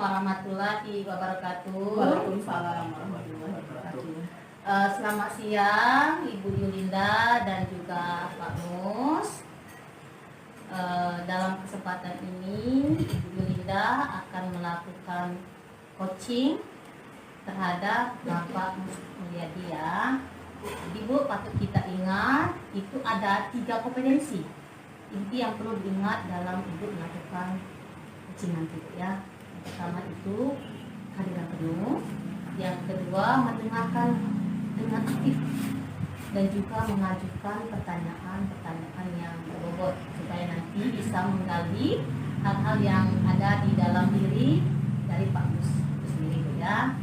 warahmatullahi wabarakatuh. Waalaikumsalam warahmatullahi wabarakatuh. Selamat siang Ibu Yulinda dan juga Pak Mus. Dalam kesempatan ini Ibu Yulinda akan melakukan coaching terhadap Bapak Mus Mulyadi ya. Ibu patut kita ingat itu ada 3 kompetensi inti yang perlu diingat dalam Ibu melakukan coaching nanti ya. Yang pertama itu kehadiran penuh, yang kedua mendengarkan dengan aktif dan juga mengajukan pertanyaan-pertanyaan yang berbobot supaya nanti bisa menggali hal-hal yang ada di dalam diri dari Pak Mus itu sendiri ya.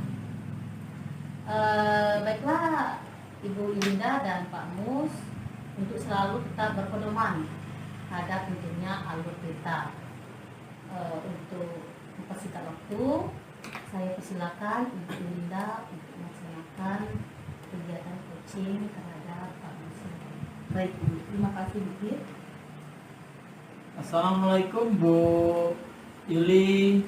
Baiklah Ibu Yulinda dan Pak Mus untuk selalu tetap berpedoman terhadap tentunya alur kita. Untuk mempersingkat waktu, saya persilakan Ibu Yulinda untuk melaksanakan kegiatan coaching terhadap Pak Mus. Baik Bu, terima kasih Bu. Assalamualaikum Bu Yuli.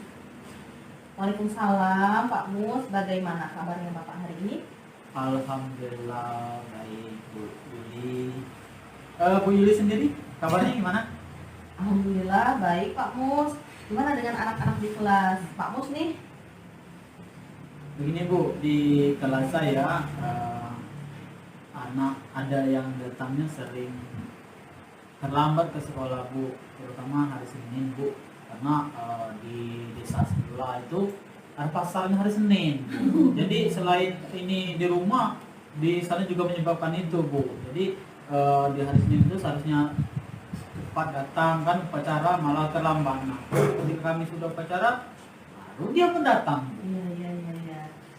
Waalaikumsalam Pak Mus, bagaimana kabarnya Bapak hari ini? Alhamdulillah baik Bu Yuli. Bu Yuli sendiri kabarnya gimana? Alhamdulillah baik Pak Mus. Gimana dengan anak-anak di kelas Pak Mus nih? Begini Bu, di kelas saya anak ada yang datangnya sering terlambat ke sekolah Bu, terutama hari Senin Bu, karena di desa sebelah itu ada pasarnya hari Senin. Jadi selain ini di rumah, di sana juga menyebabkan itu Bu. Jadi di hari Senin itu seharusnya cepat datang kan upacara malah terlambat. Nah, ketika kami sudah upacara, baru dia pun datang. Iya.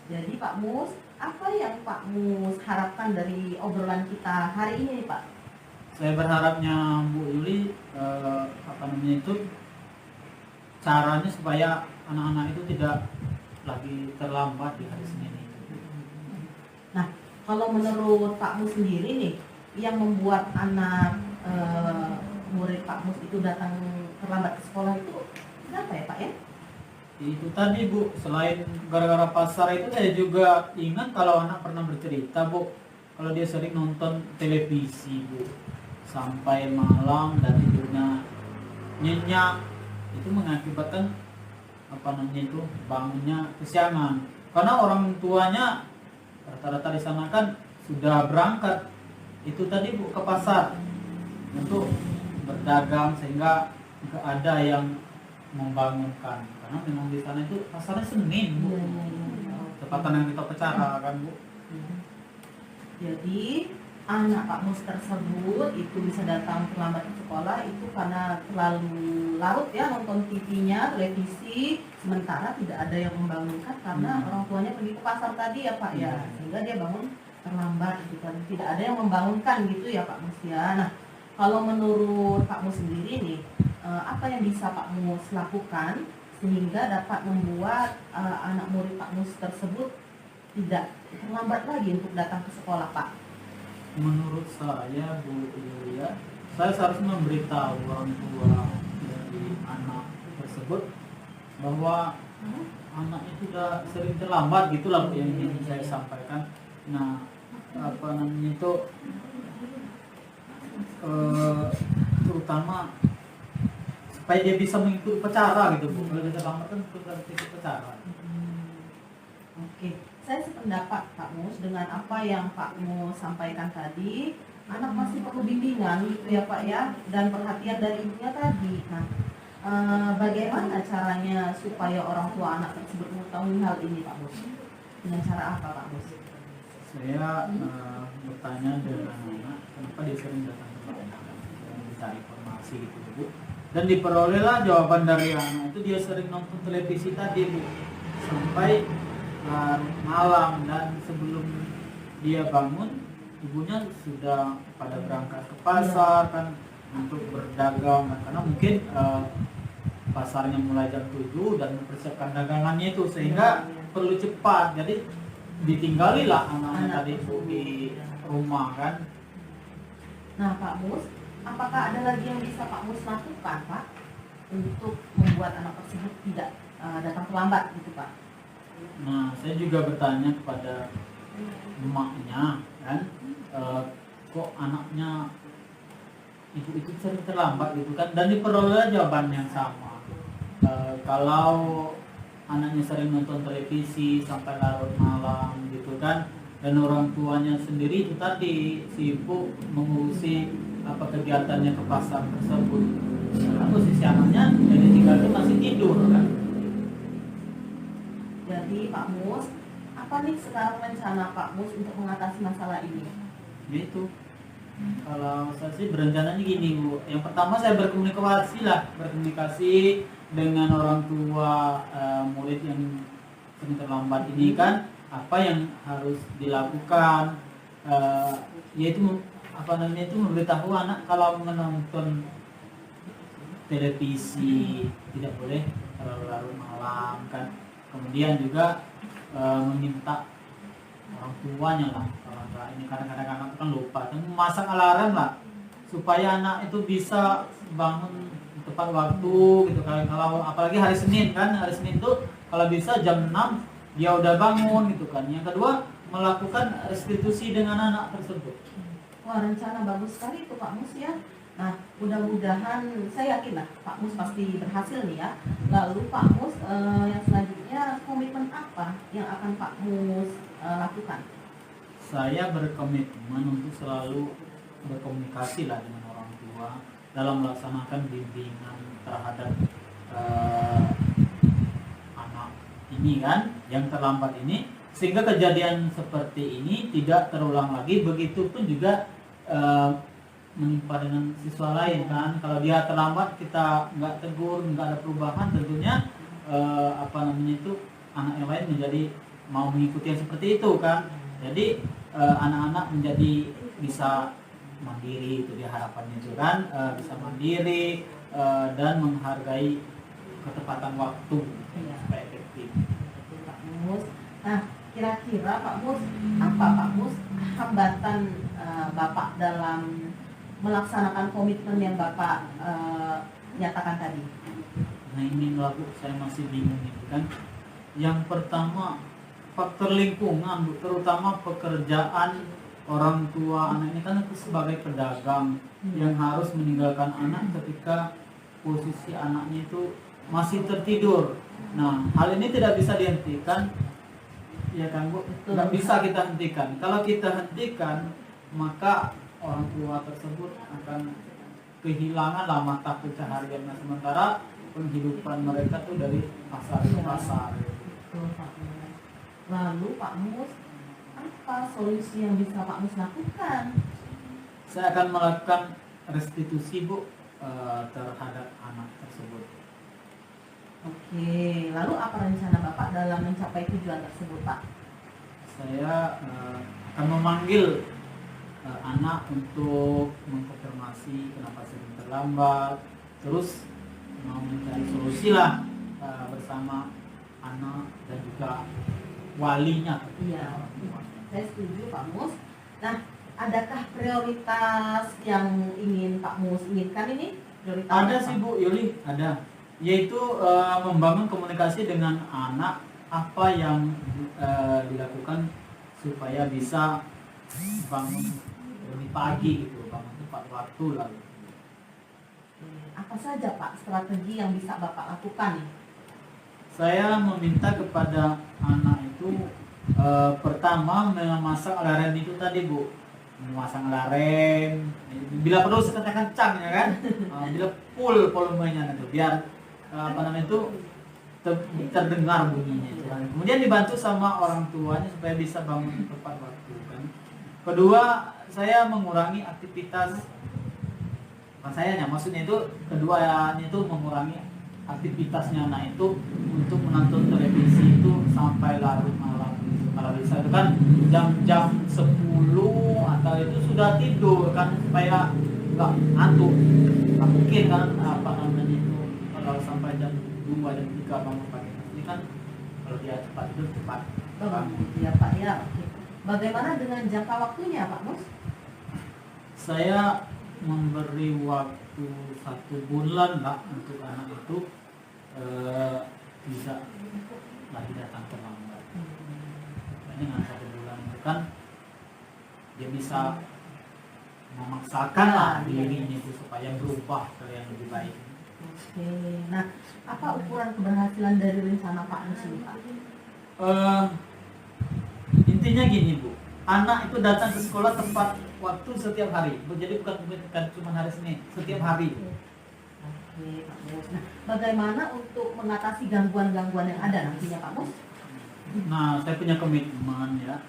Jadi Pak Mus, apa yang Pak Mus harapkan dari obrolan kita hari ini nih Pak? Saya berharapnya Bu Yuli itu caranya supaya anak-anak itu tidak lagi terlambat di hari Senin itu. Nah, kalau menurut Pak Mus sendiri nih, yang membuat anak murid Pak Mus itu datang terlambat ke sekolah itu kenapa ya Pak ya? Itu tadi Bu, selain gara-gara pasar itu saya juga ingat kalau anak pernah bercerita Bu, kalau dia sering nonton televisi Bu, sampai malam dan tidurnya nyenyak, itu mengakibatkan bangunnya kesiangan. Karena orang tuanya rata-rata di sana kan sudah berangkat itu tadi Bu ke pasar untuk berdagang, sehingga nggak ada yang membangunkan karena memang di sana itu pasarnya Senin Bu. Tepatan yang kita upacara kan Bu. Jadi anak Pak Mus tersebut itu bisa datang terlambat ke sekolah itu karena terlalu larut ya nonton TV-nya, televisi, sementara tidak ada yang membangunkan karena orang tuanya pergi ke pasar tadi ya Pak ya, sehingga dia bangun terlambat gitu kan. Tidak ada yang membangunkan gitu ya Pak Mus ya. Nah, kalau menurut Pak Mus sendiri nih, apa yang bisa Pak Mus lakukan sehingga dapat membuat anak murid Pak Mus tersebut tidak terlambat lagi untuk datang ke sekolah Pak? Menurut saya Bu Yulia, saya seharusnya memberitahu orang tua dari anak tersebut bahwa anaknya sudah sering terlambat gitulah Bu yang ingin saya sampaikan. Nah, terutama supaya dia bisa mengikuti upacara gitu Bu. Kalau dia terlambat kan sudah ikut upacara. Oke, saya sependapat Pak Mus dengan apa yang Pak Mus sampaikan tadi. Anak masih perlu bimbingan gitu ya Pak ya, dan perhatian dari ibunya tadi. Nah, bagaimana caranya supaya orang tua anak tersebut mengetahui hal ini Pak Mus? Dengan cara apa Pak Mus? Saya bertanya dengan anak kenapa dia sering datang ke sekolah dan mencari informasi gitu Bu, dan diperolehlah jawaban dari anak itu dia sering nonton televisi tadi Bu sampai malam, dan sebelum dia bangun ibunya sudah pada berangkat ke pasar kan untuk berdagang kan, karena mungkin pasarnya mulai jam 7 dan mempersiapkan dagangannya itu sehingga perlu cepat, jadi ditinggalilah anak-anak tadi Bu di rumah kan. Nah Pak Mus, apakah ada lagi yang bisa Pak Mus lakukan Pak untuk membuat anak tersebut tidak datang terlambat gitu Pak? Nah, saya juga bertanya kepada emaknya kan, kok anaknya itu sering terlambat gitu kan, dan diperoleh jawaban yang sama. Kalau anaknya sering nonton televisi sampai larut malam gitu kan, dan orang tuanya sendiri itu tadi sibuk mengurusi apa kegiatannya ke pasar tersebut, karena posisi anaknya yang ditinggal itu masih tidur kan. Jadi Pak Mus, apa nih sekarang rencana Pak Mus untuk mengatasi masalah ini? Gitu. Kalau saya sih berencananya gini Bu, yang pertama saya berkomunikasi dengan orang tua murid yang sering terlambat ini kan, apa yang harus dilakukan, yaitu itu memberitahu anak kalau menonton televisi tidak boleh terlalu larut malam kan. Kemudian juga meminta orang tuanya lah, orang tua ini kadang-kadang anak kan lupa, dan memasang alarm lah supaya anak itu bisa bangun tepat waktu gitu kan. Kalau apalagi hari Senin kan, hari Senin itu kalau bisa jam 6 dia udah bangun gitu kan. Yang kedua, melakukan restitusi dengan anak tersebut. Wah, rencana bagus sekali itu Pak Mus ya. Nah, mudah-mudahan saya yakin lah Pak Mus pasti berhasil nih ya. Lalu Pak Mus yang selanjutnya komitmen apa yang akan Pak Mus lakukan? Saya berkomitmen untuk selalu berkomunikasi lah dengan orang tua dalam melaksanakan bimbingan terhadap anak ini kan yang terlambat ini, sehingga kejadian seperti ini tidak terulang lagi. Begitupun juga menimpa dengan siswa lain kan. Kalau dia terlambat kita nggak tegur, nggak ada perubahan, tentunya anak yang lain menjadi mau mengikuti yang seperti itu kan. Jadi anak-anak menjadi bisa mandiri, itu dia harapannya itu kan, bisa mandiri dan menghargai ketepatan waktu supaya efektif. Pak Mus. Nah, kira-kira Pak Mus, apa Pak Mus hambatan Bapak dalam melaksanakan komitmen yang Bapak nyatakan tadi? Nah ini lagu saya masih bingung itu kan. Yang pertama faktor lingkungan, terutama pekerjaan orang tua anak ini kan itu sebagai pedagang yang harus meninggalkan anak ketika posisi anaknya itu masih tertidur. Nah hal ini tidak bisa dihentikan ya kan Bu, nggak bisa kita hentikan. Kalau kita hentikan maka orang tua tersebut akan kehilangan lah mata pencahariannya, sementara penghidupan mereka tuh dari pasar ke pasar. Betul, Pak Mus. Lalu Pak Mus, apa solusi yang bisa Pak Mus lakukan? Saya akan melakukan restitusi Bu terhadap anak tersebut. Oke, lalu apa rencana Bapak dalam mencapai tujuan tersebut Pak? Saya akan memanggil anak untuk mengkonfirmasi kenapa sering terlambat, terus mau mencari solusi lah bersama anak dan juga walinya. Iya, saya setuju Pak Mus. Nah, adakah prioritas yang ingin Pak Mus inginkan ini? Prioritas Ada apa? sih Bu Yuli, ada, yaitu membangun komunikasi dengan anak, apa yang dilakukan supaya bisa bangun lebih pagi gitu, bangun tepat waktu lalu. Apa saja Pak strategi yang bisa Bapak lakukan nih? Saya meminta kepada anak itu pertama memasang alarm itu tadi Bu, memasang alarm, bila perlu sekencang-kencang ya kan, bila full volumenya itu biar terdengar bunyinya itu kan. Kemudian dibantu sama orang tuanya supaya bisa bangun tepat waktu kan. Kedua, saya mengurangi aktivitas maksudnya itu keduanya itu mengurangi aktivitasnya anak itu untuk menonton televisi itu sampai larut malam. Kalau bisa itu kan jam-jam 10 atau itu sudah tidur kan, supaya nggak ngantuk. Nggak mungkin kan itu kalau sampai jam 2 jam 3 bangun pagi. Ini kan kalau dia cepat itu cepat. Ya Pak ya. Oke. Bagaimana dengan jangka waktunya Pak Mus? Saya memberi waktu 1 bulan lah untuk anak itu tidak lagi datang terlambat. Dengan 1 bulan itu kan dia bisa memaksakan lah dirinya itu supaya berubah ke yang lebih baik. Oke, nah apa ukuran keberhasilan dari rencana Pak Mus ini, Pak? Intinya gini Bu, anak itu datang ke sekolah tepat waktu setiap hari. Jadi bukan cuma hari Senin, setiap hari. Oke, Pak Mus. Nah, bagaimana untuk mengatasi gangguan-gangguan yang ada nantinya, Pak Mus? Nah, saya punya komitmen ya,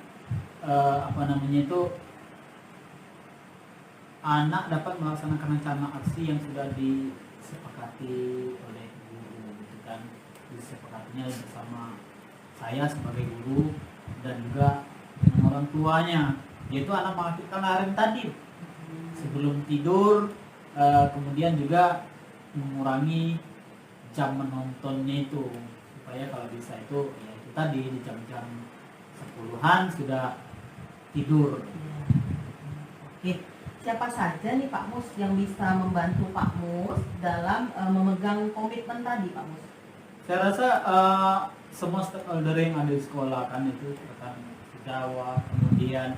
anak dapat melaksanakan rencana aksi yang sudah disepakati oleh guru, gitu kan, disepakatinya bersama saya sebagai guru dan juga dengan orang tuanya, yaitu anak mengaktifkan alarm tadi sebelum tidur, kemudian juga mengurangi jam menontonnya itu supaya kalau bisa itu ya itu tadi di jam-jam 10-an sudah tidur. Oke, siapa saja nih Pak Mus yang bisa membantu Pak Mus dalam memegang komitmen tadi, Pak Mus? Saya rasa semua stakeholder yang ada di sekolah kan itu rekan sejawat, kemudian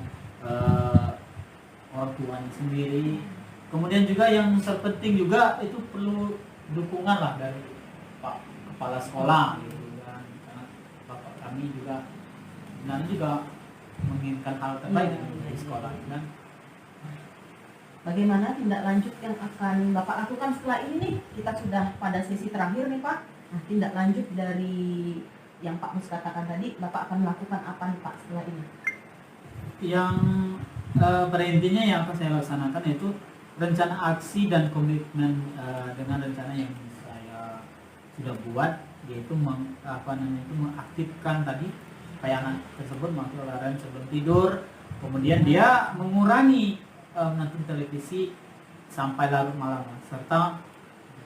orang tuanya sendiri, kemudian juga yang terpenting juga itu perlu dukungan lah dari Pak Kepala Sekolah gitu kan, karena Bapak kami juga sebenarnya juga menginginkan hal terbaik di sekolah kan. Bagaimana tindak lanjut yang akan Bapak lakukan setelah ini nih? Kita sudah pada sesi terakhir nih Pak. Nah, tindak lanjut dari yang Pak Mus katakan tadi, Bapak akan melakukan apa nih Pak setelah ini? Yang pada intinya yang akan saya laksanakan yaitu rencana aksi dan komitmen dengan rencana yang saya sudah buat, yaitu mengaktifkan tadi supaya anak tersebut mengaktifkan alarm sebelum tidur, kemudian dia mengurangi menonton televisi sampai larut malam, serta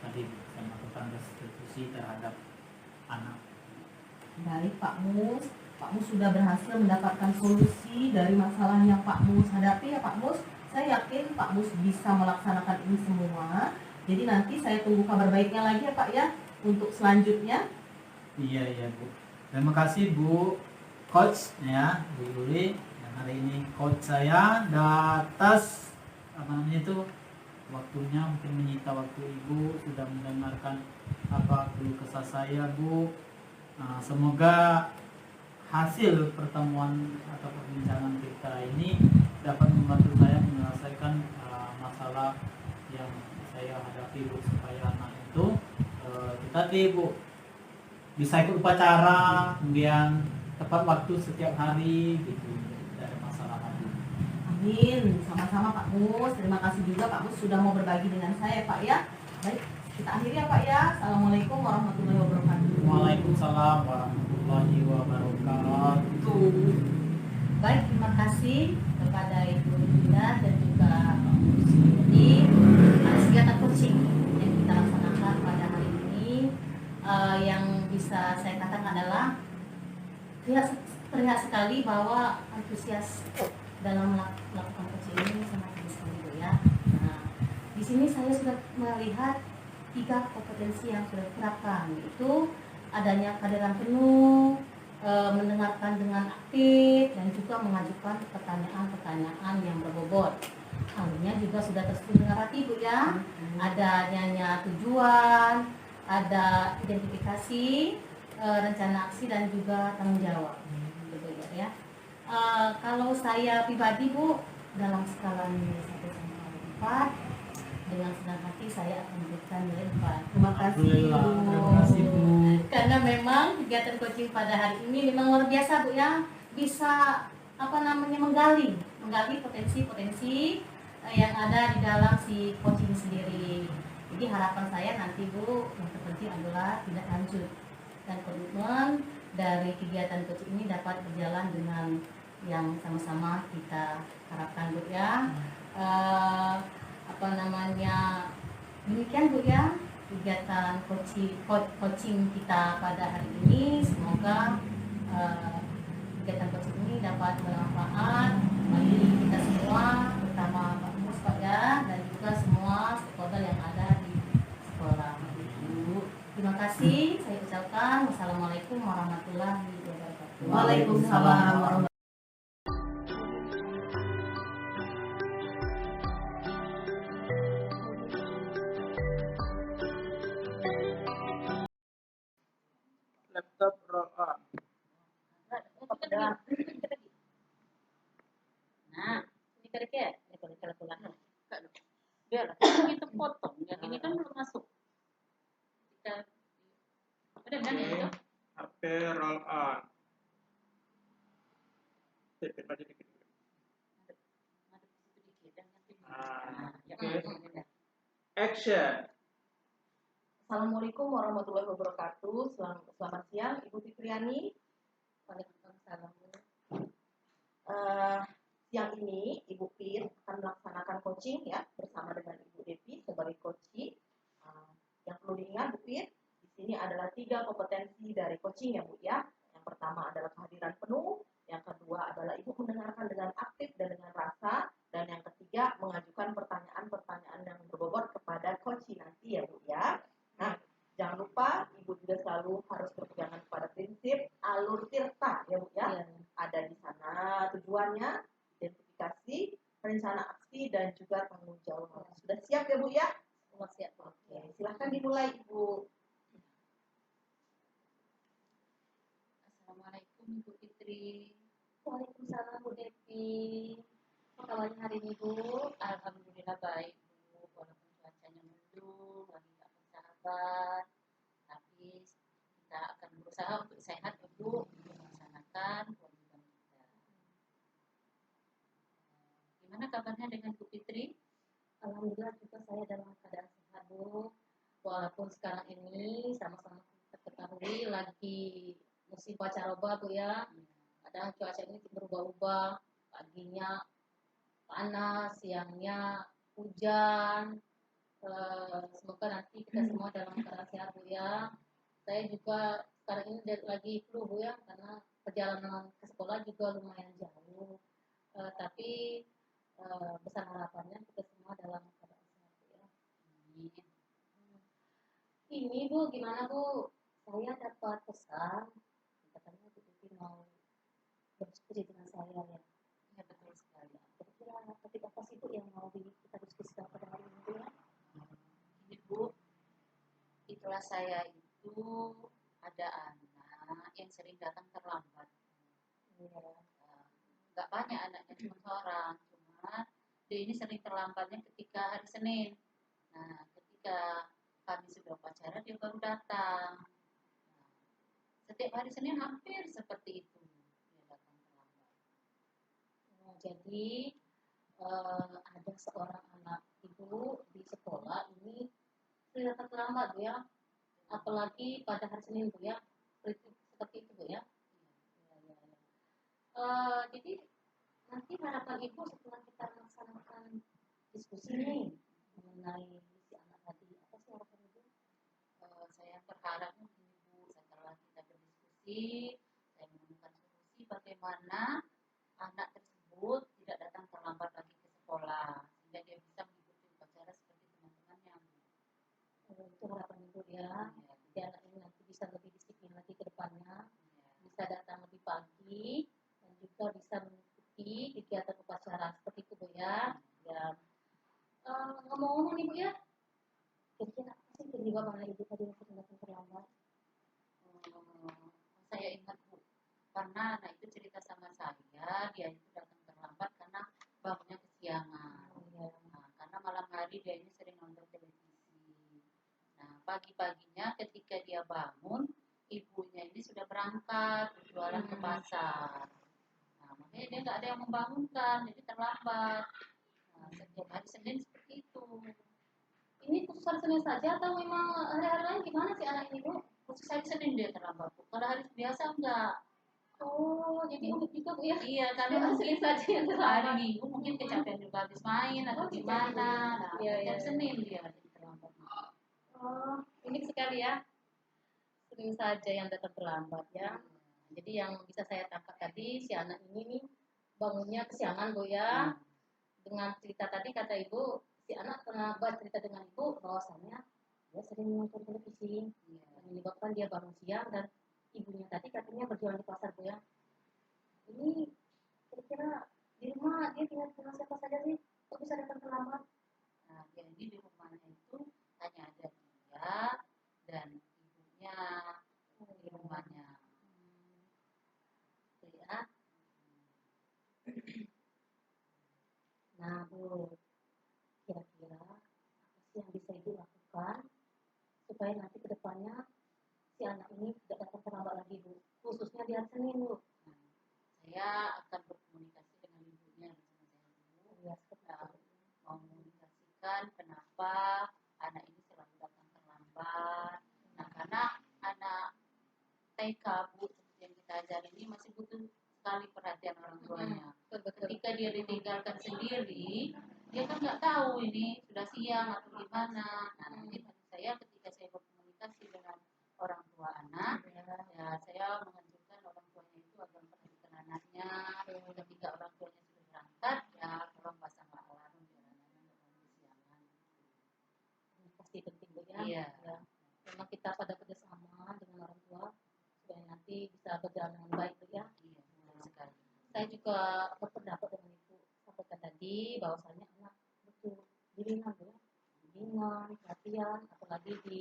tadi saya melakukan restitusi terhadap anak. Baik Pak Mus, Pak Mus sudah berhasil mendapatkan solusi dari masalah yang Pak Mus hadapi ya Pak Mus. Saya yakin Pak Mus bisa melaksanakan ini semua. Jadi nanti saya tunggu kabar baiknya lagi ya Pak ya untuk selanjutnya. Iya Bu. Terima kasih Bu Coach ya, Bu Yuli. Yang hari ini coach saya atas waktunya mungkin menyita waktu Ibu, sudah mendengarkan apa keluh kesah saya Bu. Semoga hasil pertemuan atau perbincangan kita ini dapat membantu saya menyelesaikan masalah yang saya hadapi Bu, supaya anak itu tadi Bu bisa ikut upacara, kemudian tepat waktu setiap hari gitu, tidak ada masalah lagi. Amin, sama-sama Pak Mus. Terima kasih juga Pak Mus sudah mau berbagi dengan saya Pak ya. Baik, kita akhiri ya Pak ya. Assalamualaikum warahmatullahi wabarakatuh. Waalaikumsalam warahmatullahi wabarakatuh. Baik, terima kasih kepada Ibu Linda dan juga Pak Mus. Jadi atas kegiatan coaching yang kita laksanakan pada hari ini, yang bisa saya katakan adalah terlihat sekali bahwa antusias dalam melakukan coaching ini sangat tinggi sekali Bu ya. Nah, di sini saya sudah melihat 3 kompetensi yang sudah diterapkan, yaitu adanya kehadiran penuh, mendengarkan dengan aktif, dan juga mengajukan pertanyaan-pertanyaan yang berbobot. Halnya juga sudah tersusun dengan rapi Bu ya. Adanya tujuan, ada identifikasi, rencana aksi, dan juga tanggung jawab. Betul ya. Kalau saya pribadi Bu, dalam skala nilai 1 sampai 4, dengan senang hati saya akan memberikan nilai 4. Terima kasih Bu. Terima kasih Bu. Karena memang kegiatan coaching pada hari ini memang luar biasa Bu ya. Bisa menggali potensi-potensi yang ada di dalam si coaching sendiri. Jadi harapan saya nanti Bu, yang terpenting adalah tindak lanjut dan komitmen dari kegiatan coaching ini dapat berjalan dengan yang sama-sama kita harapkan Bu ya. Demikian Bu ya kegiatan coaching kita pada hari ini. Semoga kegiatan coaching ini dapat bermanfaat bagi kita semua, terutama Pak Mus Pak ya, dan juga semua stakeholder yang ada di sekolah. Terima kasih saya ucapkan. Waalaikumsalam warahmatullahi Laptop roll on. Nah, ini kerja ya? Ini kalau pulang. Biar itu potong. Yang ini kan belum masuk. Kita udah kan itu? HP roll on. Titip aja dikit. Ngadep situ dikit dan nanti. Ah, Ya, oke. Action. Assalamualaikum warahmatullahi wabarakatuh. Selamat siang, Ibu Fitriani. Waalaikumsalam. Siang ini Ibu Pin akan melaksanakan coaching ya bersama dengan Ibu Devi sebagai coaching. Yang perlu diingat Bu Pin, di sini adalah 3 kompetensi dari coaching ya Bu ya. Yang pertama adalah kehadiran penuh, yang kedua adalah Ibu mendengarkan dengan aktif dan dengan rasa, dan yang ketiga mengajukan pertanyaan-pertanyaan yang berbobot kepada coaching nanti ya Bu ya. Nah, jangan lupa Ibu juga selalu harus berpegangan pada prinsip alur tirta ya Bu ya. Ada di sana tujuannya, identifikasi, rencana aksi, dan juga tanggung jawab. Sudah siap ya Bu ya? Semua siap. Oke, silahkan dimulai Ibu. Assalamualaikum Ibu Fitri. Waalaikumsalam Bu Devi. Apa kabarnya hari ini Bu? Alhamdulillah baik Bu. Walaupun cuacanya mendung, lagi nggak bersahabat, tapi kita akan berusaha untuk sehat ya Bu, untuk melaksanakan kewajiban kita. Gimana kabarnya dengan Bu Fitri? Alhamdulillah juga saya dalam keadaan sehat Bu. Walaupun sekarang ini sama-sama kita ketahui lagi musim pancaroba Bu ya. Kadang cuaca ini berubah-ubah, paginya panas, siangnya hujan. Semoga nanti kita semua dalam keadaan sehat Bu ya. Saya juga sekarang ini lagi flu Bu ya, karena perjalanan ke sekolah juga lumayan jauh. Tapi besar harapannya kita semua dalam keadaan sehat Bu ya. Amin. Ini Bu, gimana Bu? Saya dapat pesan, katanya Bu Titi mau berdiskusi dengan saya ya. Iya betul sekali. Kira-kira topik apa sih Bu yang mau kita diskusikan pada hari ini Bu ya? Ini Bu, di kelas saya itu ada anak yang sering datang terlambat. Iya. Nggak banyak anaknya, cuma seorang. Cuma dia ini sering terlambatnya ketika hari Senin. Nah, ketika kami sudah upacara dia baru datang. Nah, setiap hari Senin hampir seperti itu dia datang terlambat. Jadi ada seorang anak ibu di sekolah ini sering datang terlambat Bu ya, apalagi pada hari Senin Bu ya, seperti itu Bu ya. Jadi nanti harapan ibu setelah kita melaksanakan diskusi nih mengenai si anak tadi, apa sih harapan ibu? Saya berharapnya begini Bu, setelah kita berdiskusi, saya menemukan solusi bagaimana anak tersebut tidak datang terlambat lagi ke sekolah, sehingga dia bisa mengikuti upacara seperti teman-temannya Bu. Itu harapan ibu ya. Jadi anak ini nanti bisa lebih disiplin lagi ke depannya, bisa datang lebih pagi dan juga bisa mengikuti kegiatan upacara seperti itu Bu ya. Ya. Ngomong-ngomong nih Bu ya, kira-kira apa sih penyebab anak ibu tadi sering datang terlambat? Saya ingat Bu, karena anak itu cerita sama saya, dia itu datang terlambat karena bangunnya kesiangan. Nah, karena malam hari dia ini sering nonton televisi. Nah, pagi-paginya ketika dia bangun, ibunya ini sudah berangkat jualan ke pasar. Nah, makanya dia nggak ada yang membangunkan, jadi terlambat. Nah, setiap hari Senin seperti itu. Ini khusus hari Senin saja atau memang hari-hari lain gimana sih anak ini Bu? Khusus hari Senin dia terlambat Bu. Pada hari biasa enggak. Oh, jadi unik juga Bu ya? Iya, karena mungkin saja yang terlambat. Hari Minggu mungkin kecapean juga habis main atau gimana. Nah, setiap Senin dia jadi terlambat. Oh, unik sekali ya. Sering saja yang datang terlambat ya. Jadi yang bisa saya tangkap tadi si anak ini nih bangunnya kesiangan Bu ya. Dengan cerita tadi kata ibu, si anak pernah cerita dengan ibu bahwasannya dia sering nonton televisi, yang menyebabkan dia bangun siang dan ibunya tadi katanya berjualan di pasar Bu ya. Ini kira-kira di rumah dia tinggal dengan siapa saja sih? Kok bisa datang terlambat? Nah, jadi di rumahnya itu hanya ada dia dan ibunya di rumahnya. Gitu ya. Nah Bu, kira-kira apa sih yang bisa Ibu lakukan supaya nanti ke depannya si anak ini tidak datang terlambat lagi Bu, khususnya di hari Senin Bu. Nah, saya akan berkomunikasi dengan ibunya bersama saya dulu. Ya, seperti Nah, itu. mengomunikasikan kenapa anak ini selalu datang terlambat. Nah, karena anak TK Bu seperti yang kita ajarin ini masih butuh sekali perhatian orang tuanya. Betul-betul. Ketika dia ditinggalkan sendiri, dia kan nggak tahu ini sudah siang atau gimana. Nah, nanti maksud saya ketika saya berkomunikasi dengan orang tua anak, ya saya menganjurkan orang tuanya itu agar memperhatikan anaknya. Ketika orang tuanya sudah berangkat, ya tolong pasang alarm biar anaknya nggak bangun kesiangan. Pasti penting Bu ya. Iya. Ya. Memang kita pada kerjasama dengan orang tua supaya nanti bisa berjalan dengan baik Bu ya. Iya, benar sekali. Saya juga berpendapat dengan Ibu sampaikan tadi bahwasanya anak butuh bimbingan Bu ya. Bimbingan, perhatian, apalagi di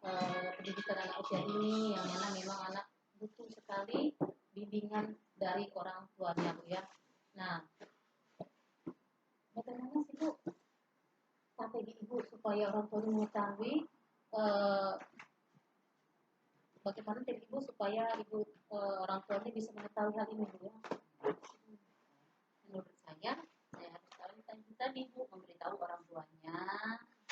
pendidikan anak usia ini yang mana memang anak butuh sekali bimbingan dari orang tuanya Bu ya. Nah, bagaimana sih Bu strategi Ibu supaya orang tua mengetahui bagaimana trik Ibu supaya orang tuanya bisa mengetahui hal ini Bu ya? Menurut saya harus tahu tadi Bu, memberitahu orang tuanya,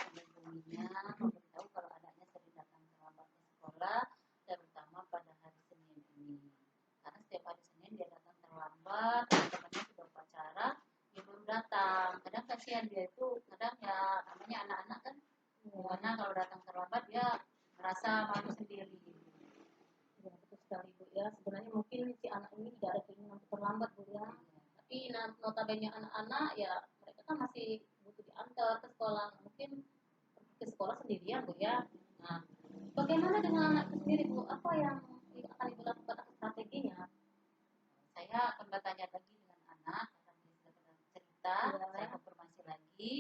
menghubunginya, memberitahu kalau anaknya sering datang terlambat ke sekolah, terutama pada hari Senin ini. Karena setiap hari Senin dia datang terlambat, teman-temannya sudah upacara, dia belum datang. Kadang kasihan dia itu, kadang ya namanya anak-anak kan, karena kalau datang terlambat dia merasa malu sendiri. Ya, betul sekali Bu ya. Sebenarnya mungkin si anak ini tidak ada keinginan untuk terlambat Bu ya. Tapi notabene anak-anak ya mereka kan masih butuh diantar ke sekolah. Mungkin ke sekolah sendirian Bu ya. Nah, bagaimana dengan anak itu sendiri Bu? Apa yang akan Ibu lakukan strateginya? Saya akan bertanya lagi dengan anak karena dia sudah pernah cerita. Ya. Saya konfirmasi lagi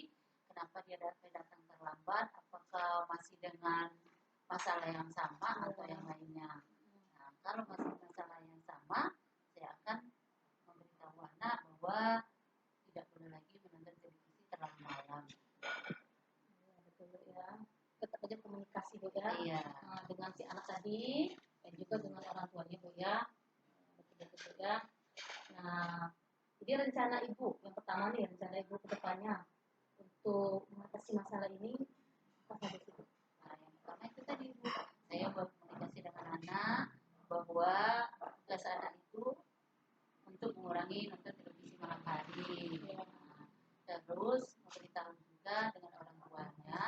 kenapa dia datang terlambat, apakah masih dengan masalah yang sama atau yang lainnya. Nah, kalau masih masalah yang sama, saya akan memberitahu anak bahwa tidak boleh lagi menonton televisi terlalu malam. Ya, betul Bu ya. Tetap aja komunikasi Bu ya. Iya. Dengan si anak tadi dan juga dengan orang tuanya Bu ya. Betul-betul ya. Nah, jadi rencana Ibu yang pertama nih, rencana Ibu ke depannya untuk mengatasi masalah ini apa saja sih Bu? Nah, yang pertama itu tadi Bu, saya berkomunikasi dengan anak bahwa tugas anak itu untuk mengurangi nonton televisi malam hari. Nah, terus memberitahu juga dengan orang tuanya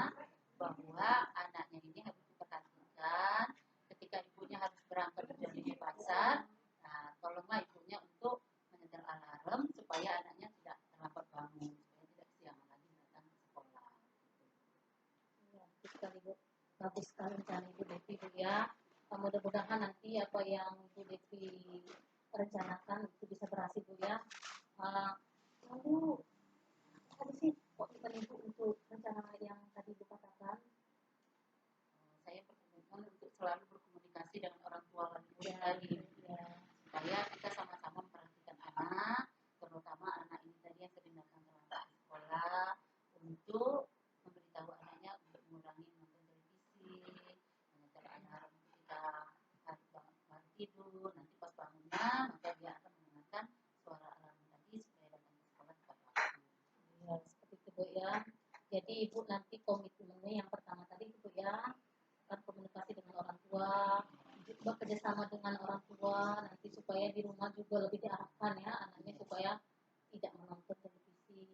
bahwa anaknya ini harus diperhatikan ketika ibunya harus berangkat kerja di pasar. Nah, tolonglah ibunya untuk menyetel alarm supaya anaknya tidak terlambat bangun, supaya tidak kesiangan lagi datang ke sekolah. Ya, betul sekali Bu. Bagus sekali rencana Ibu Devi Bu ya. Mudah-mudahan nanti apa yang Ibu Devi rencanakan itu bisa berhasil Bu ya. Lalu apa sih komitmen Ibu untuk rencana yang tadi Ibu katakan? Saya berkomitmen untuk selalu berkomunikasi dengan orang tua ibu Ya, tadi, ya. supaya kita sama-sama memperhatikan anak, terutama anak ini tadi yang sering datang terlambat ke sekolah, untuk memberitahu anaknya untuk mengurangi nonton televisi, menyetel alarm ketika harus bangun tidur, nanti pas bangunnya maka dia akan mendengarkan suara alarm tadi supaya datang ke sekolah tepat waktu. Ya, seperti itu Bu ya. Jadi Ibu nanti komitmennya yang pertama tadi itu ya, kan komunikasi dengan orang tua, bekerja sama dengan orang tua, nanti supaya di rumah juga lebih diarahkan ya anaknya supaya tidak menonton televisi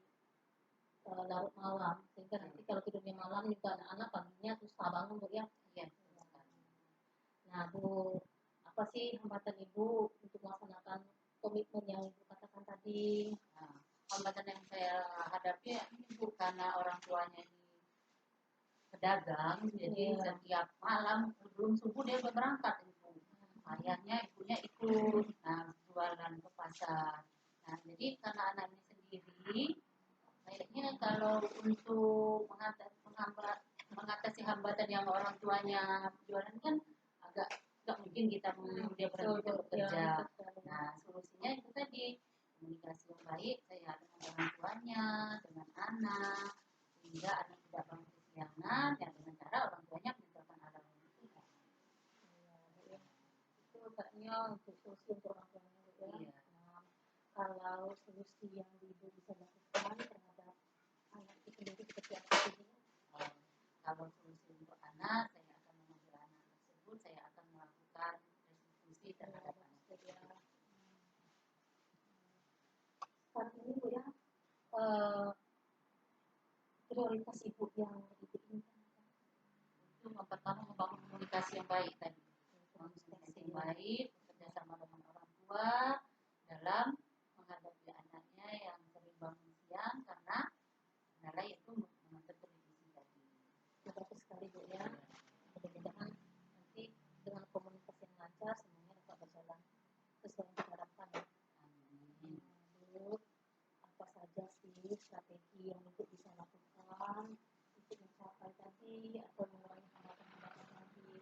larut malam, sehingga nanti kalau tidurnya malam juga anak-anak paginya susah bangun Bu ya. Iya, betul sekali. Nah Bu, apa sih hambatan Ibu untuk melaksanakan komitmen yang Ibu katakan tadi? Nah, hambatan yang saya hadapi ini Bu, karena orang tuanya ini pedagang, jadi Iya. setiap malam sebelum subuh dia udah berangkat Ibu. ayahnya ibunya ikut jualan ke pasar. Nah jadi karena anak ini sendiri, kayaknya kalau untuk mengatasi hambatan yang orang tuanya jualan kan agak nggak mungkin kita dia berhenti bekerja. Nah solusinya itu tadi, komunikasi yang baik saya dengan orang tuanya, dengan anak, sehingga anak tidak bangun kesiangan, yang dengan cara orang tuanya meninggalkan anak itu. Itu katanya untuk solusi untuk orang tuanya gitu ya. Iya. Nah, kalau solusi yang ibu bisa lakukan terhadap anak itu sendiri seperti apa sih? Kalau solusi untuk anak, saya akan memanggil anak tersebut, saya akan melakukan restitusi terhadap anak tersebut. Sekarang ini Bu ya, prioritas ibu yang ibu inginkan Itu yang pertama membangun komunikasi yang baik tadi. Membangun komunikasi yang baik, bekerja sama dengan orang tua dalam menghadapi anaknya yang sering bangun siang karena adalah itu menonton televisi tadi. bagus sekali Bu ya. Mudah-mudahan nanti dengan komunikasi yang lancar semuanya dapat berjalan sesuai yang diharapkan ya. Amin. Bu, apa saja sih strategi yang ibu bisa lakukan untuk mencapai tadi atau mengurangi hambatan-hambatan tadi?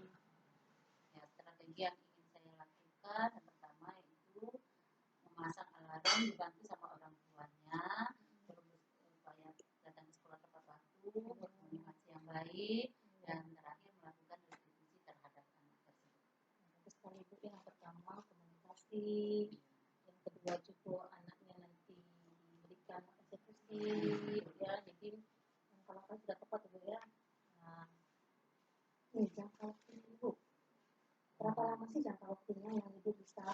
Ya, strategi yang ingin saya lakukan yang pertama itu memasang alarm dibantu sama orang tuanya, terus supaya datang ke sekolah tepat waktu, komunikasi yang baik, dan terakhir melakukan restitusi terhadap anak tersebut. Bagus sekali Bu, yang pertama komunikasi, yang kedua juga anaknya nanti diberikan eksekusi ya, jadi kalau kan sudah tepat Bu ya. Nah, ini jangka waktu ibu, berapa lama sih jangka waktunya yang ibu bisa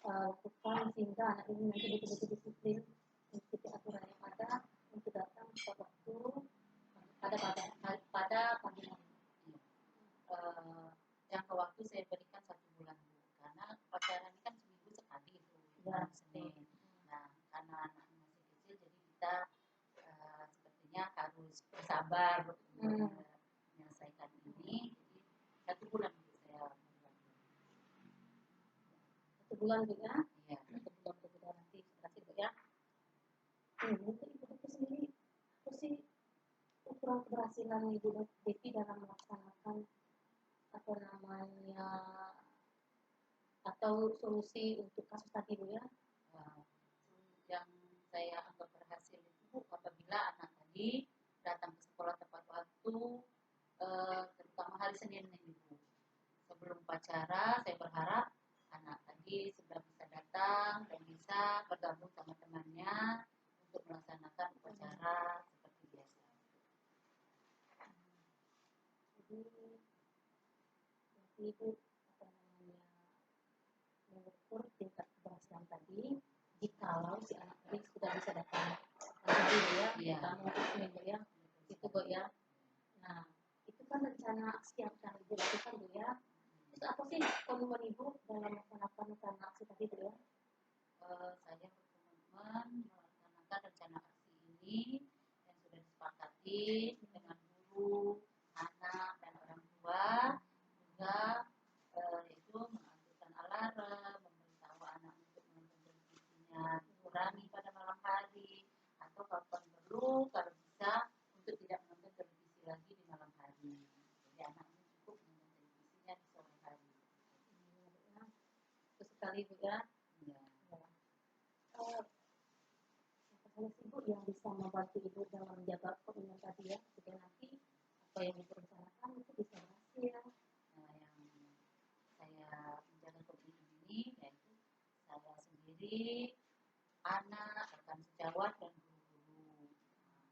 lakukan sehingga anak ini nanti betul-betul disiplin mengikuti aturan yang ada untuk datang tepat waktu pada pagi hari? Jangka waktu saya berikan 1 bulan Bu, karena pacaran ini kan seminggu sekali itu Ya. Senin. Nah karena anaknya masih kecil jadi kita sepertinya harus bersabar menyelesaikan ini. Jadi 1 bulan Bu saya berikan. 1 bulan Bu ya. Iya. 1 bulan mudah-mudahan nanti berhasil Bu ya. Untuk ibu sendiri, apa sih ukuran keberhasilan Ibu Devi dalam melaksanakan apa namanya atau solusi untuk kasus tadi Bu ya? Yang saya anggap berhasil itu apabila anak tadi datang ke sekolah tepat waktu, terutama hari Senin ini Bu. Sebelum upacara saya berharap anak tadi sudah bisa datang dan bisa bergabung sama temannya untuk melaksanakan upacara seperti biasa. Jadi Ibu apa namanya mengukur tingkat keberhasilan tadi jikalau si anak tadi sudah bisa datang lagi Bu ya, Iya. kamu itu Bu ya, itu Bu ya. Nah, itu kan rencana aksi yang akan Ibu lakukan Bu ya. Terus apa sih komitmen Ibu dalam melaksanakan rencana aksi tadi Bu ya? Saya berkomitmen melaksanakan rencana aksi ini yang sudah disepakati dengan guru, anak, dan orang tua, juga yaitu mengaktifkan alarm, memberitahu anak untuk menonton televisinya dikurangi pada malam hari, atau kapan perlu kalau bisa untuk tidak menonton televisi lagi di malam hari. Jadi anak ini cukup menonton televisinya di sore hari. Itu sekali Bu ya. Ya. Apa saja sih Bu yang bisa membantu Ibu dalam menjaga komitmen tadi ya, supaya nanti apa yang Ibu rencanakan itu bisa berhasil. Nah, yang saya menjaga komitmen ini yaitu saya sendiri, anak, rekan sejawat, dan guru-guru.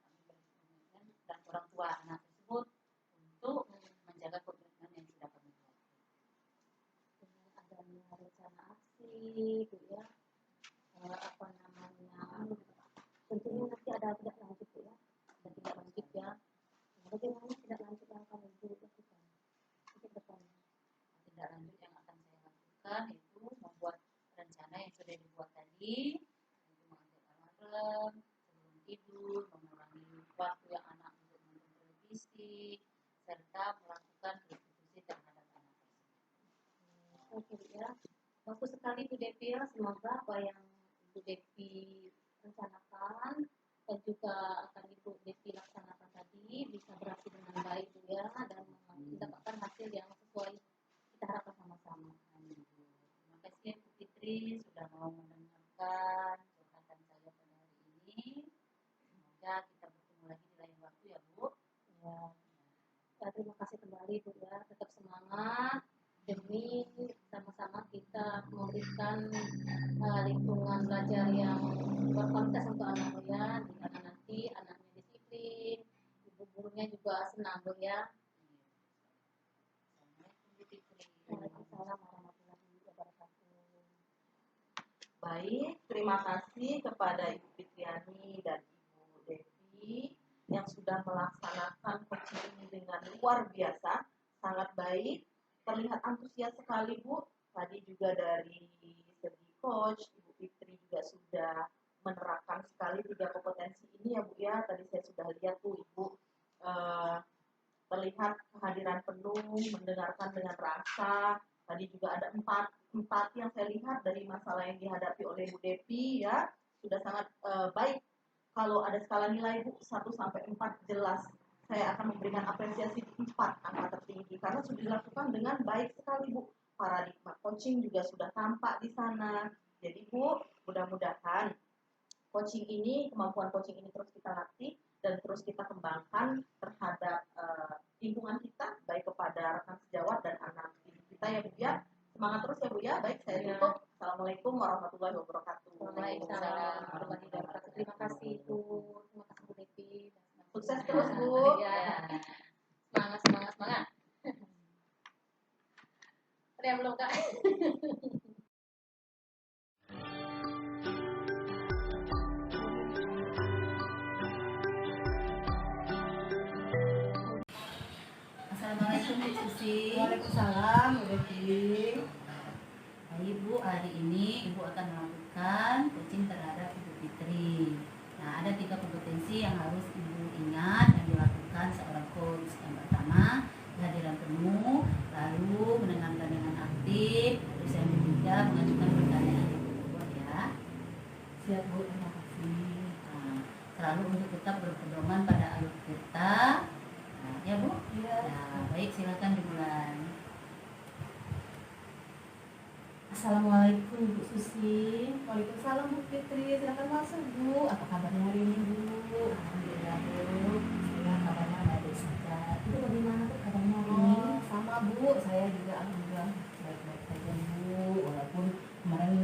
Kami berkomitmen dan orang tua anak tersebut untuk menjaga komitmen yang sudah kami buat. Dengan adanya rencana aksi Bu ya, apa namanya tentunya nanti ada tidak lanjut Bu ya, ada tidak lanjut ya. Nah, bagaimana tidak lanjut yang akan Ibu lakukan untuk depannya? Tindak lanjut yang akan saya lakukan itu membuat rencana yang sudah dibuat tadi, yaitu mengatur alarm sebelum tidur, mengurangi waktu yang anak untuk menonton televisi, serta melakukan restitusi terhadap anak tersebut. Oke Bu ya. Bagus sekali Bu Devi ya. Semoga apa yang Bu Devi rencanakan dan juga akan Ibu Devi laksanakan tadi bisa berhasil dengan baik Bu ya, dan mendapatkan hasil yang sesuai kita harapkan sama-sama. Amin. Terima kasih Bu Fitri sudah mau mendengarkan curhatan saya pada hari ini. Semoga kita bertemu lagi di lain waktu ya Bu. Ya. Ya, terima kasih kembali Bu ya. Tetap semangat demi sama-sama kita memberikan lingkungan belajar yang berkualitas untuk anak Bu ya, di mana nanti anaknya disiplin, ibu gurunya juga senang Bu ya. Assalamualaikum Bu Fitri. Waalaikumsalam warahmatullahi wabarakatuh. Baik, terima kasih kepada Ibu Fitriani dan Ibu Devi yang sudah melaksanakan coaching ini dengan luar biasa, sangat baik, terlihat antusias sekali Bu. Tadi juga dari segi coach, Ibu Fitri juga sudah menerapkan sekali 3 kompetensi ini ya Bu ya. Tadi saya sudah lihat tuh Ibu terlihat kehadiran penuh, mendengarkan dengan rasa. Tadi juga ada empat yang saya lihat dari masalah yang dihadapi oleh Bu Devi ya, sudah sangat baik. Kalau ada skala nilai Bu 1 sampai 4 jelas saya akan memberikan apresiasi 4 angka tertinggi karena sudah dilakukan dengan baik sekali Bu. Paradigma coaching juga sudah tampak di sana. Jadi Bu, mudah-mudahan coaching ini, kemampuan coaching ini terus kita latih dan terus kita kembangkan terhadap lingkungan kita, baik kepada rekan sejawat dan anak didik kita ya Bu ya. Semangat terus ya Bu ya. Baik, saya tutup. Assalamualaikum warahmatullahi wabarakatuh. Waalaikumsalam warahmatullahi wabarakatuh. Terima kasih Bu. Terima kasih Bu Devi. Sukses terus Bu. Ya. Semangat. Ada yang belum Kak? Assalamualaikum Bu Susi. Waalaikumsalam Bu Devi. Nah, Ibu, hari ini Ibu akan melakukan coaching terhadap Ibu Fitri. Nah, ada 3 kompetensi yang harus Ibu ingat yang dilakukan seorang coach. Yang pertama, kehadiran penuh, lalu mendengarkan dengan aktif, terus yang ketiga, mengajukan pertanyaan yang berbuat ya. Siap Bu, terima kasih. Nah, selalu untuk tetap berpedoman pada alur kita. Nah, ya Bu? Iya. Nah, baik, silakan dimulai. Assalamualaikum Bu Susi. Waalaikumsalam Bu Fitri. Silakan masuk Bu. Apa kabarnya hari ini Bu? Alhamdulillah Bu, saya kabarnya baik saja. Itu bagaimana Bu kabarnya hari ini? Oh, sama Bu. Saya juga alhamdulillah baik-baik saja Bu. Walaupun kemarin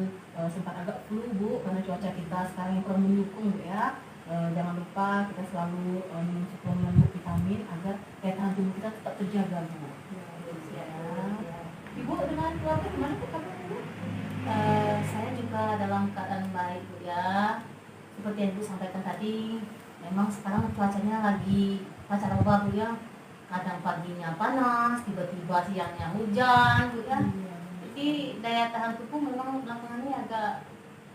sempat agak flu Bu karena cuaca kita sekarang yang kurang mendukung Bu ya. Jangan lupa kita selalu minum suplemen Bu, vitamin agar daya tahan tubuh kita tetap terjaga Bu. Ya. Ibu dengan keluarga gimana Bu kabarnya Bu? Saya juga dalam keadaan baik Bu ya. Seperti yang Ibu sampaikan tadi, memang sekarang cuacanya lagi pancaroba Bu ya. Kadang paginya panas, tiba-tiba siangnya hujan Bu ya. Jadi daya tahan tubuh memang belakangan ini agak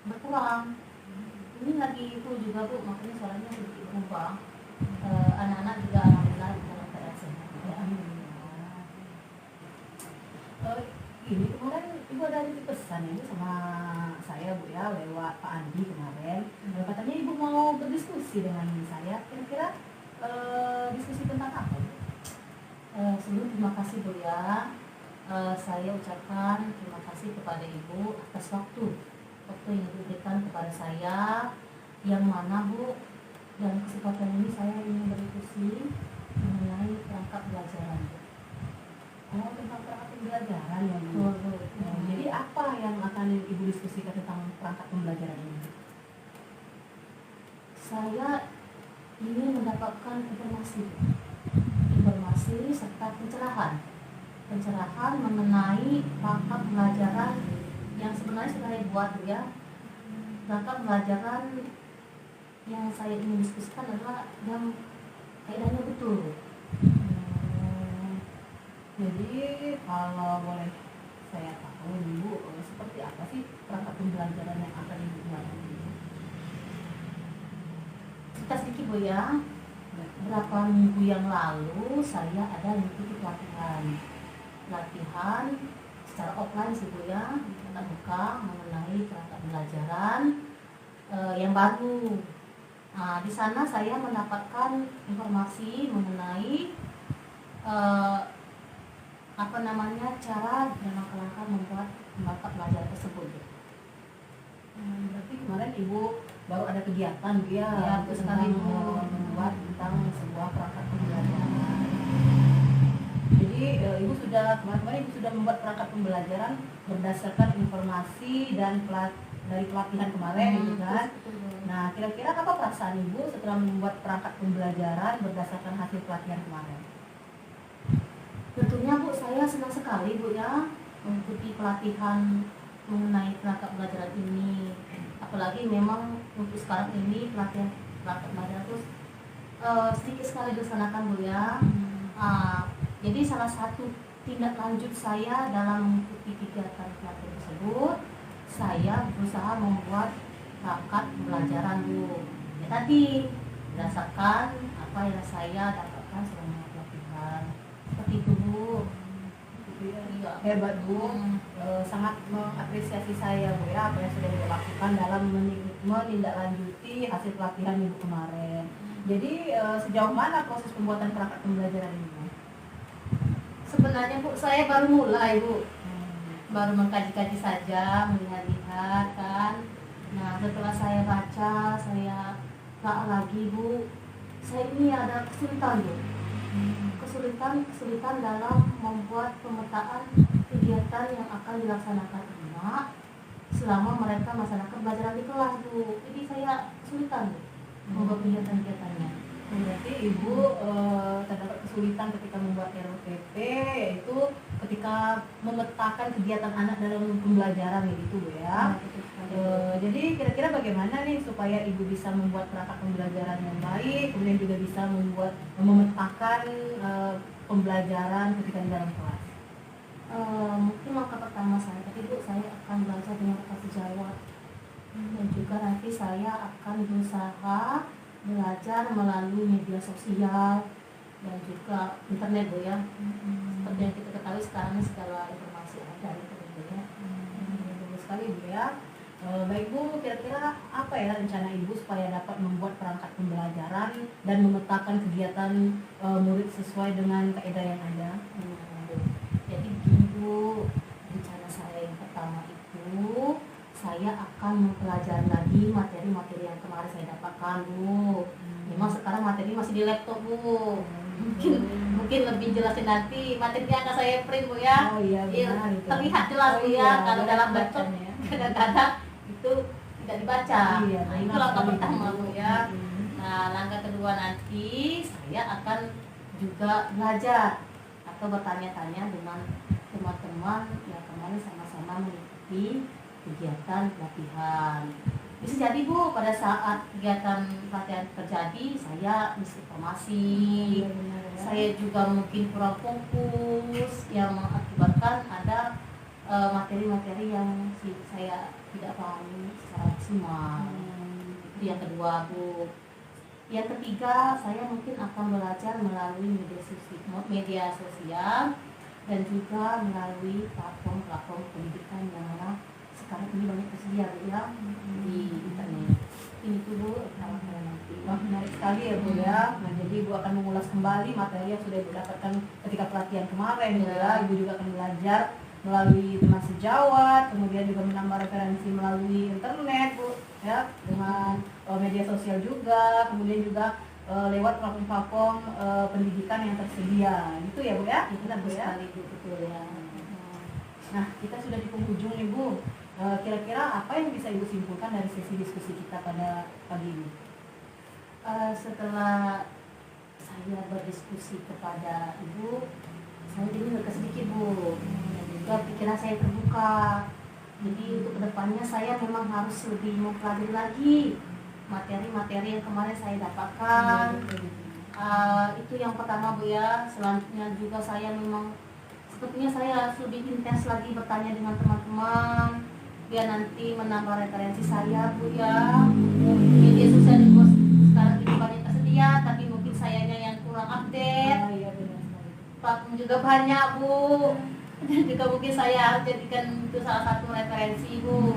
berkurang. Ini lagi flu juga Bu, makanya suaranya sedikit berubah. Anak-anak juga alhamdulillah dalam keadaan sehat ya. Ini kemarin Ibu ada titip pesan ini sama saya Bu ya lewat Pak Andi kemarin. Katanya Ibu mau berdiskusi dengan saya. Kira-kira diskusi tentang apa Bu? Sebelum terima kasih Bu ya, saya ucapkan terima kasih kepada Ibu atas waktu yang diberikan kepada saya, yang mana Bu, dalam kesempatan ini saya ingin berdiskusi mengenai perangkat pembelajaran Bu. Oh, tentang perangkat pembelajaran ya Bu. Betul, Bu. Jadi apa yang akan Ibu diskusikan tentang perangkat pembelajaran ini? Saya ingin mendapatkan informasi serta pencerahan mengenai perangkat pembelajaran yang sebenarnya sudah saya buat Bu ya. Perangkat pembelajaran yang saya ingin diskusikan adalah yang kaidahnya betul. Jadi kalau boleh saya tahu Ibu seperti apa sih perangkat pembelajaran yang akan Ibu buat? Cerita sedikit Bu ya. Beberapa minggu yang lalu saya ada mengikuti pelatihan secara secara offline sih Bu ya, tatap muka mengenai perangkat pembelajaran yang baru. Nah, di sana saya mendapatkan informasi mengenai cara dan langkah-langkah membuat perangkat belajar tersebut. Berarti kemarin Ibu baru ada kegiatan dia Ya, untuk sekali tentang membuat tentang sebuah perangkat pembelajaran. Jadi Ibu sudah kemarin Ibu sudah membuat perangkat pembelajaran berdasarkan informasi dan dari pelatihan kemarin gitu kan. Nah, kira-kira apa perasaan Ibu setelah membuat perangkat pembelajaran berdasarkan hasil pelatihan kemarin? Tentunya Bu, saya senang sekali Bu ya mengikuti pelatihan mengenai perangkat pembelajaran ini. Apalagi memang untuk sekarang ini pelatihan perangkat pembelajaran itu sedikit sekali dilaksanakan Bu ya. Jadi salah satu tindak lanjut saya dalam mengikuti kegiatan pelatihan tersebut, saya berusaha membuat perangkat pembelajaran Bu. Ya tadi berdasarkan apa yang saya dapatkan selama pelatihan. Seperti itu Bu. Iya. Hebat Bu. Sangat mengapresiasi saya Bu ya apa yang sudah Ibu lakukan dalam menindaklanjuti hasil pelatihan Ibu kemarin. Jadi sejauh mana proses pembuatan perangkat pembelajaran ini Bu? Sebenarnya Bu, saya baru mulai Bu, baru mengkaji-kaji saja, melihat-lihat kan. Nah, setelah saya baca, saya telah lagi Bu, saya ini ada kesulitan Bu, kesulitan dalam membuat pemetaan kegiatan yang akan dilaksanakan anak selama mereka melaksanakan pembelajaran di kelas Bu. Jadi saya kesulitan Bu membuat kegiatan-kegiatannya. Berarti Ibu terdapat kesulitan ketika membuat RUPP, yaitu ketika memetakan kegiatan anak dalam pembelajaran gitu Bu ya. Jadi kira-kira bagaimana nih supaya Ibu bisa membuat perangkat pembelajaran yang baik, kemudian juga bisa memetakan pembelajaran ketika di dalam kelas? Mungkin langkah pertama saya, tapi Bu, saya akan belajar dengan kasih jawab. Dan juga nanti saya akan berusaha belajar melalui media sosial dan juga internet Bu ya. Seperti yang kita ketahui sekarang ini segala informasi ada di internet ya. Bagus sekali Bu ya. Baik Bu, kira-kira apa ya rencana Ibu supaya dapat membuat perangkat pembelajaran dan memetakan kegiatan murid sesuai dengan kaidah yang ada? Jadi gini Bu, rencana saya yang pertama itu saya akan mempelajari lagi materi-materi yang kemarin saya dapatkan Bu. Memang sekarang materi masih di laptop Bu. Mungkin lebih jelasin nanti materinya akan saya print Bu ya. Oh iya benar itu. Terlihat jelas Bu ya, kalau dalam laptop bacanya. kadang-kadang itu tidak dibaca. Iya, Nah, itu benar langkah sekali. pertama Bu ya. Nah, langkah kedua nanti saya akan juga belajar atau bertanya-tanya dengan teman-teman yang kemarin sama-sama mengikuti kegiatan pelatihan. Bisa jadi Bu, pada saat kegiatan pelatihan terjadi, saya misinformasi, saya juga mungkin kurang fokus yang mengakibatkan ada materi-materi yang saya tidak pahami secara maksimal. Itu yang kedua Bu. Yang ketiga, saya mungkin akan belajar melalui media sosial dan juga melalui platform pendidikan yang mana sekarang ini banyak tersedia Bu ya di internet. Ini tuh Bu, nanti. Wah, menarik sekali ya Bu ya. Nah, jadi Ibu akan mengulas kembali materi yang sudah Ibu dapatkan ketika pelatihan kemarin Bu ya. Ibu juga akan belajar melalui teman sejawat, kemudian juga menambah referensi melalui internet Bu ya, dengan media sosial juga, kemudian juga lewat platform pendidikan yang tersedia gitu ya Bu ya. Benar Bu ya. Betul ya. Nah, kita sudah di penghujung nih Bu. Kira-kira apa yang bisa Ibu simpulkan dari sesi diskusi kita pada pagi ini? Setelah saya berdiskusi kepada Ibu, saya jadi lega sedikit Bu. Dan juga pikiran saya terbuka. Jadi untuk kedepannya saya memang harus lebih mempelajari lagi materi-materi yang kemarin saya dapatkan. Itu yang pertama Bu ya. Selanjutnya juga saya memang sepertinya saya harus lebih intens lagi bertanya dengan teman-teman biar nanti menambah referensi saya Bu ya. Media sosial juga sekarang ini banyak tersedia, tapi mungkin sayanya yang kurang update. Iya benar sekali. Platform juga banyak Bu. Dan juga mungkin saya harus jadikan itu salah satu referensi Bu.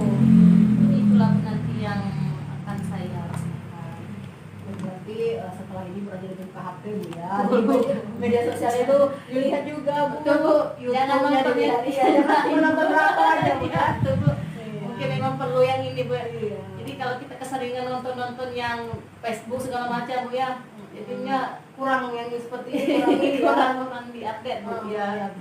Jadi itulah nanti yang akan saya lakukan. Berarti setelah ini belajar dengan KHP Bu ya. Di media sosial itu dilihat juga Bu. Betul, Bu. Jangan YouTube-nya nonton dilihat. ya. Iya, jangan menonton drakor aja Bu ya. Betul, Bu. Iya. Mungkin memang perlu yang ini Bu. Iya. Jadi kalau kita keseringan nonton-nonton yang Facebook segala macam Bu ya, jadinya kurang yang seperti ini, kurang diupdate Bu ya.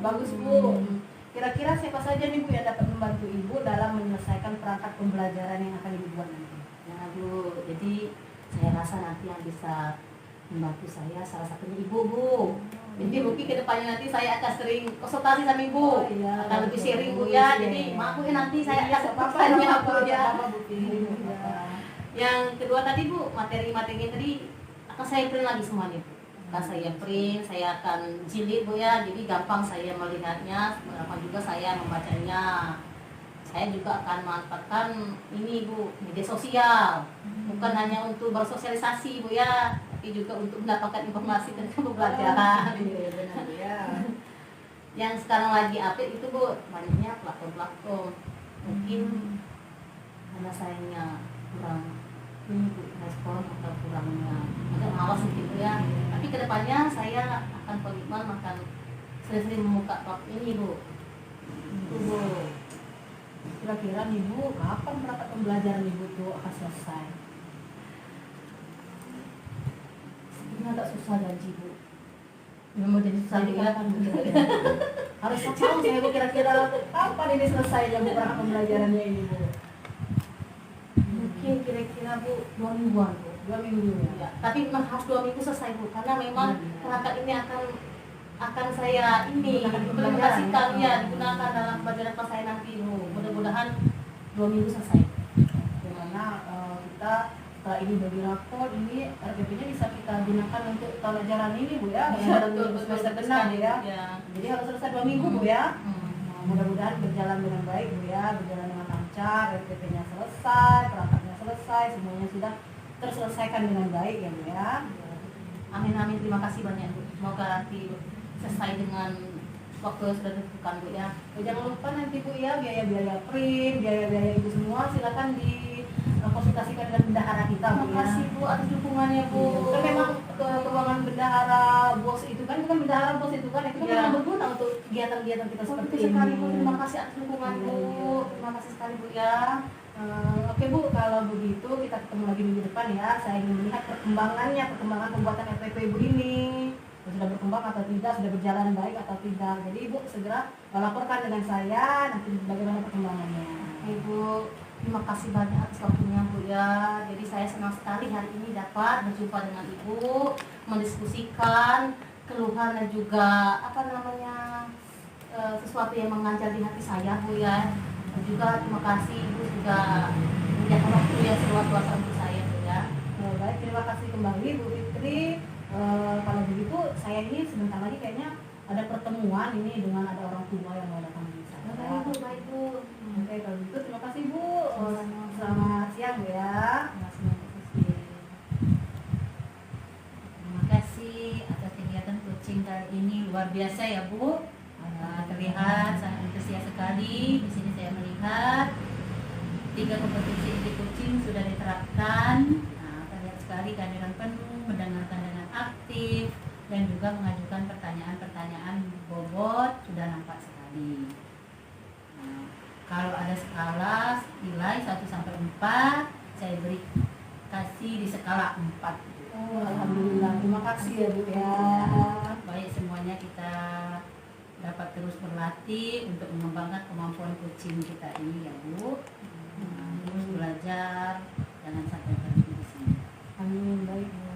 Bagus Bu. Kira-kira siapa saja nih Bu yang dapat membantu Ibu dalam menyelesaikan perangkat pembelajaran yang akan Ibu buat nanti? Ya Bu, jadi saya rasa nanti yang bisa membantu saya salah satunya Ibu Bu. Jadi mungkin kedepannya nanti saya akan sering konsultasi sama Ibu, Oh, iya. akan lebih sharing Bu Iya, ya. iya. Jadi maaf Bu ya, nanti saya Iya, akan apa-apa, tanya apa-apa, Bu ya. apa-apa, Bu. Iya. Yang kedua tadi Bu, materi-materi tadi akan saya print lagi semuanya Bu. Akan saya print, saya akan jilid Bu ya. Jadi gampang saya melihatnya, gampang juga saya membacanya. Saya juga akan manfaatkan ini Bu, media sosial. Bukan hanya untuk bersosialisasi Bu ya, tapi juga untuk mendapatkan informasi tentang pembelajaran. Iya, benar ya. Yang sekarang lagi update itu Bu, banyaknya platform-platform. Mungkin karena sayanya kurang ini Bu, respon atau kurangnya agak malas mungkin Bu ya. Tapi kedepannya saya akan komitmen akan sering-sering membuka platform ini Bu. Itu Bu. Kira-kira nih Bu, kapan perangkat pembelajaran Ibu tuh akan selesai? Ini agak susah janji Bu. Memang jadi susah Jadi Bu ya. kapan Bu? Harus tahu saya Bu kira-kira kapan ini selesainya Bu perangkat pembelajarannya ini Bu? Mungkin kira-kira Bu 2 mingguan Bu. 2 minggu ya. Ya, tapi memang harus 2 minggu selesai Bu, karena memang perangkat ini akan saya ini implementasikan ya, digunakan dalam pembelajaran pas saya nanti Bu. Mudah-mudahan 2 minggu selesai. Dimana kita setelah ini bagi rapor, ini RPP-nya bisa kita gunakan untuk tahun ajaran ini Bu ya, dalam semester genap ya. Ya. Jadi harus selesai 2 minggu Bu ya. Hmm. Nah, mudah-mudahan berjalan dengan baik Bu ya, berjalan dengan lancar, RPP-nya selesai, perangkatnya selesai, semuanya sudah terselesaikan dengan baik ya Bu ya. Amin amin, terima kasih banyak Bu. Semoga nanti selesai dengan waktu yang sudah ditentukan Bu ya. Jangan lupa nanti Bu ya, biaya-biaya print, biaya-biaya itu semua silakan dikonsultasikan dengan bendahara kita Bu Terima ya. kasih Bu atas dukungannya Bu. Kan memang keuangan bendahara bos itu kan bukan bendahara bos itu kan itu kan Iya. memang berguna untuk kegiatan-kegiatan kita Oh, seperti betul ini. sekali Bu, terima kasih atas dukungan Bu. Iya. Terima kasih sekali Bu ya. Oke Bu, kalau begitu kita ketemu lagi minggu depan ya. Saya ingin melihat perkembangan pembuatan RPP Ibu ini. Sudah berkembang atau tidak, sudah berjalan baik atau tidak. Jadi Ibu segera laporkan dengan saya nanti bagaimana perkembangannya. Ibu, terima kasih banyak atas waktunya Bu ya. Jadi saya senang sekali hari ini dapat berjumpa dengan Ibu, mendiskusikan keluhan dan juga sesuatu yang mengancar di hati saya Bu ya. Dan juga terima kasih Ibu sudah menyediakan waktu yang seluas-luasnya untuk saya Bu ya. Baik, terima kasih kembali Bu Fitri. Kalau begitu saya ini sebentar lagi kayaknya ada pertemuan ini dengan ada orang tua yang mau datang di sana. Baik Bu, baik Bu. Oke, kalau gitu terima kasih Bu. Selamat siang Bu ya. Terima kasih atas kegiatan coaching kali ini, luar biasa ya Bu. Terlihat sangat antusias sekali. Di sini saya melihat 3 kompetensi di coaching sudah diterapkan. Terlihat sekali kehadiran penuh, mendengarkan dengan aktif, dan juga mengajukan pertanyaan-pertanyaan bobot sudah nampak sekali. Kalau ada skala nilai 1 sampai 4, saya beri kasih di skala 4. Oh, alhamdulillah. Terima kasih ya Bu ya. Baik, semuanya kita dapat terus berlatih untuk mengembangkan kemampuan coaching kita ini ya Bu. Terus belajar, jangan sampai berhenti di sini. Amin, baik Bu.